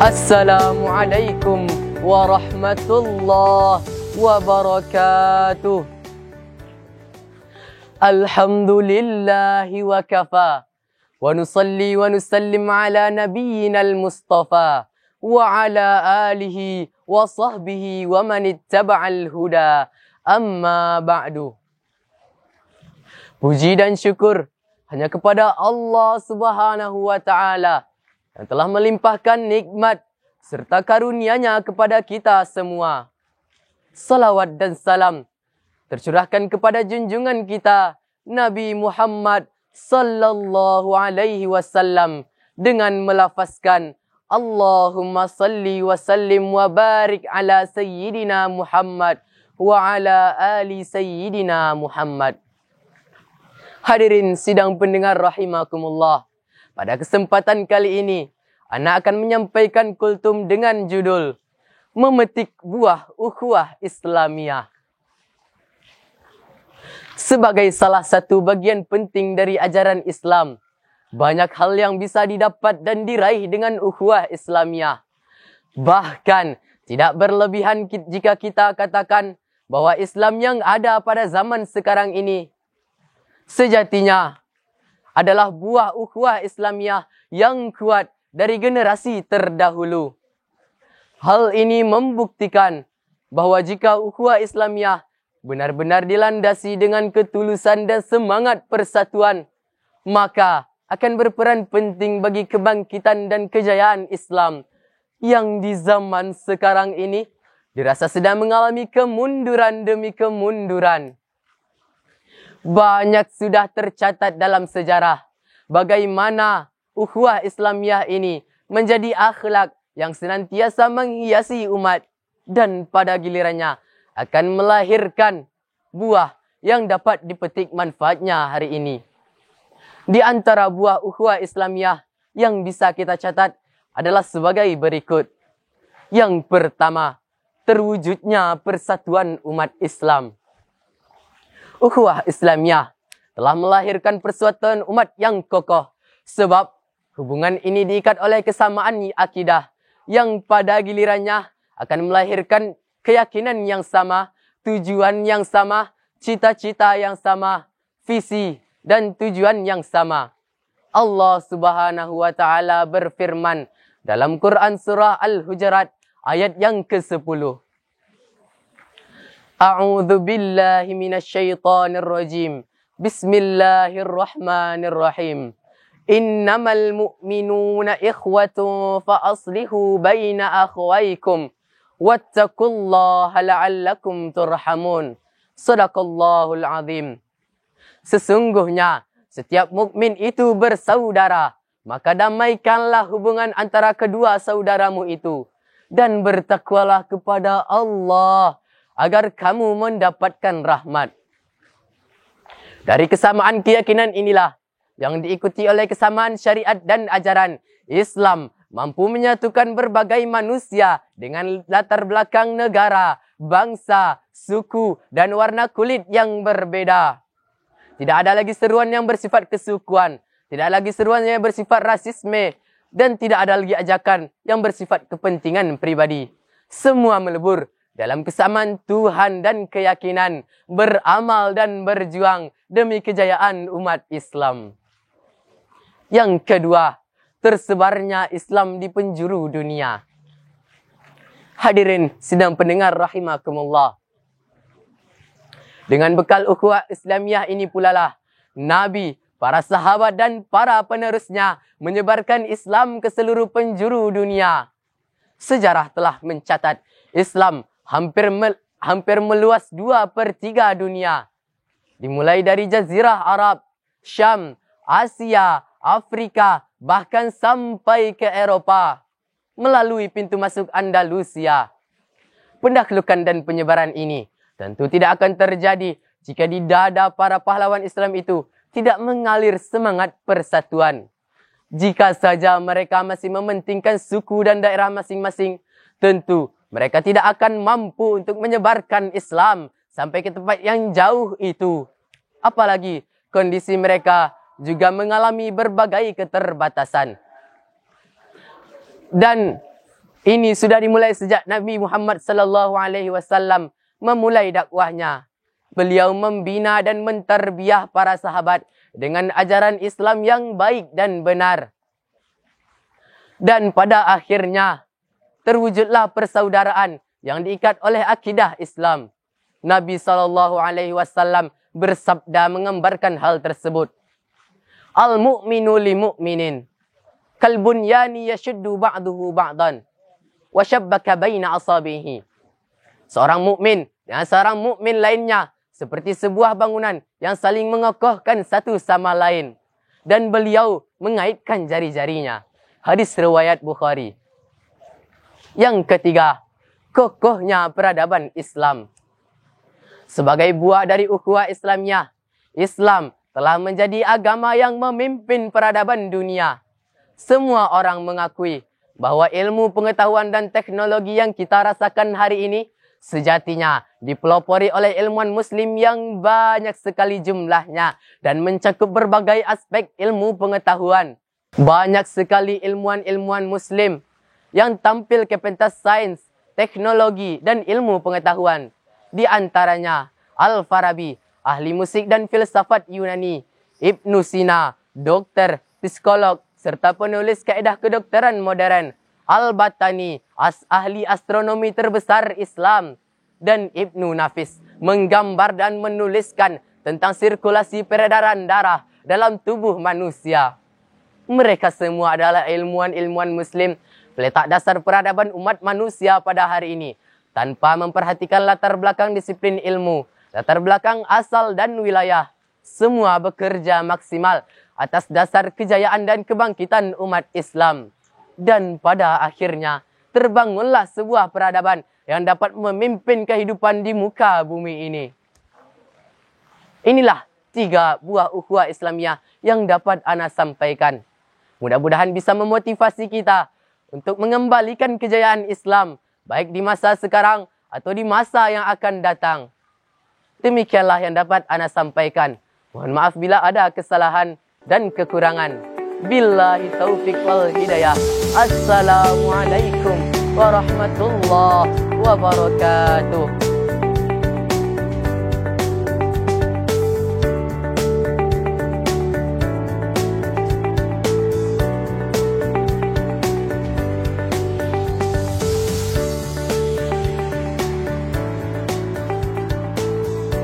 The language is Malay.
Assalamualaikum warahmatullahi wabarakatuh. Alhamdulillahi wa kafa. Wa nusalli wa nusallim ala nabiyyina al-mustafa wa ala alihi wa sahbihi wa man ittaba'al huda. Amma ba'du. Puji dan syukur hanya kepada Allah Subhanahu wa taala yang telah melimpahkan nikmat serta karunia-Nya kepada kita semua. Salawat dan salam tercurahkan kepada junjungan kita Nabi Muhammad sallallahu alaihi wasallam dengan melafazkan Allahumma salli wa sallim wa barik ala sayyidina Muhammad wa ala ali sayyidina Muhammad. Hadirin sidang pendengar rahimakumullah. Pada kesempatan kali ini, ana akan menyampaikan kultum dengan judul Memetik Buah Ukhuwah Islamiyah. Sebagai salah satu bagian penting dari ajaran Islam, banyak hal yang bisa didapat dan diraih dengan ukhuwah Islamiyah. Bahkan, tidak berlebihan jika kita katakan bahwa Islam yang ada pada zaman sekarang ini sejatinya adalah buah ukhuwah Islamiyah yang kuat dari generasi terdahulu. Hal ini membuktikan bahawa jika ukhuwah Islamiyah benar-benar dilandasi dengan ketulusan dan semangat persatuan, maka akan berperan penting bagi kebangkitan dan kejayaan Islam yang di zaman sekarang ini dirasa sedang mengalami kemunduran demi kemunduran. Banyak sudah tercatat dalam sejarah bagaimana ukhuwah Islamiyah ini menjadi akhlak yang senantiasa menghiasi umat dan pada gilirannya akan melahirkan buah yang dapat dipetik manfaatnya hari ini. Di antara buah ukhuwah Islamiyah yang bisa kita catat adalah sebagai berikut. Yang pertama, terwujudnya persatuan umat Islam. Ukhuwah Islamiyah telah melahirkan persatuan umat yang kokoh sebab hubungan ini diikat oleh kesamaan akidah yang pada gilirannya akan melahirkan keyakinan yang sama, tujuan yang sama, cita-cita yang sama, visi dan tujuan yang sama. Allah Subhanahu wa taala berfirman dalam Quran surah Al-Hujurat ayat yang ke-10. A'udzu billahi minasyaitonir rajim. Bismillahirrahmanirrahim. Innamal mu'minuna ikhwatun fa aslihu baina akhwaykum wattaqullaha la'allakum turhamun. Shadaqallahul azim. Sesungguhnya setiap mukmin itu bersaudara, maka damaikanlah hubungan antara kedua saudaramu itu dan bertakwalah kepada Allah agar kamu mendapatkan rahmat. Dari kesamaan keyakinan inilah yang diikuti oleh kesamaan syariat dan ajaran Islam mampu menyatukan berbagai manusia dengan latar belakang negara, bangsa, suku dan warna kulit yang berbeda. Tidak ada lagi seruan yang bersifat kesukuan, tidak lagi seruan yang bersifat rasisme dan tidak ada lagi ajakan yang bersifat kepentingan pribadi. Semua melebur dalam kesamaan Tuhan dan keyakinan, beramal dan berjuang demi kejayaan umat Islam. Yang kedua, tersebarnya Islam di penjuru dunia. Hadirin sidang pendengar rahimakumullah. Dengan bekal ukhuwah Islamiyah ini pula lah Nabi, para sahabat dan para penerusnya menyebarkan Islam ke seluruh penjuru dunia. Sejarah telah mencatat Islam hampir meluas 2/3 dunia. Dimulai dari Jazirah Arab, Syam, Asia, Afrika, bahkan sampai ke Eropah melalui pintu masuk Andalusia. Pendahlukan dan penyebaran ini tentu tidak akan terjadi jika di dada para pahlawan Islam itu tidak mengalir semangat persatuan. Jika saja mereka masih mementingkan suku dan daerah masing-masing, tentu mereka tidak akan mampu untuk menyebarkan Islam sampai ke tempat yang jauh itu. Apalagi kondisi mereka juga mengalami berbagai keterbatasan. Dan Ini sudah dimulai sejak Nabi Muhammad sallallahu alaihi wasallam memulai dakwahnya. Beliau membina dan menterbiah para sahabat dengan ajaran Islam yang baik dan benar. Dan pada akhirnya terwujudlah persaudaraan yang diikat oleh akidah Islam. Nabi sallallahu alaihi wasallam bersabda mengembarkan hal tersebut. Al-mu'minu li mu'minin kal bunyani yashuddu ba'duhu ba'dan wa syabbaka baina asabihi. Seorang mukmin dan seorang mukmin lainnya seperti sebuah bangunan yang saling mengokohkan satu sama lain, dan beliau mengaitkan jari-jarinya. Hadis riwayat Bukhari. Yang ketiga, kokohnya peradaban Islam. Sebagai buah dari ukhuwah Islamiyah, Islam telah menjadi agama yang memimpin peradaban dunia. Semua orang mengakui bahawa ilmu pengetahuan dan teknologi yang kita rasakan hari ini sejatinya dipelopori oleh ilmuwan muslim yang banyak sekali jumlahnya dan mencakup berbagai aspek ilmu pengetahuan. Banyak sekali ilmuwan-ilmuwan muslim yang tampil ke pentas sains, teknologi dan ilmu pengetahuan. Di antaranya Al-Farabi, ahli musik dan filsafat Yunani, Ibnu Sina, dokter, psikolog, serta penulis kaedah kedokteran modern, Al-Battani, ahli astronomi terbesar Islam, dan Ibnu Nafis, menggambar dan menuliskan tentang sirkulasi peredaran darah dalam tubuh manusia. Mereka semua adalah ilmuwan-ilmuwan muslim, peletak dasar peradaban umat manusia pada hari ini, tanpa memperhatikan latar belakang disiplin ilmu, latar belakang asal dan wilayah. Semua bekerja maksimal atas dasar kejayaan dan kebangkitan umat Islam. Dan pada akhirnya terbangunlah sebuah peradaban yang dapat memimpin kehidupan di muka bumi ini. Inilah 3 buah ukhuwah Islamiyah yang dapat ana sampaikan. Mudah-mudahan bisa memotivasi kita untuk mengembalikan kejayaan Islam, baik di masa sekarang atau di masa yang akan datang. Demikianlah yang dapat ana sampaikan. Mohon maaf bila ada kesalahan dan kekurangan. Billahi taufiq wal hidayah. Assalamualaikum warahmatullahi wabarakatuh.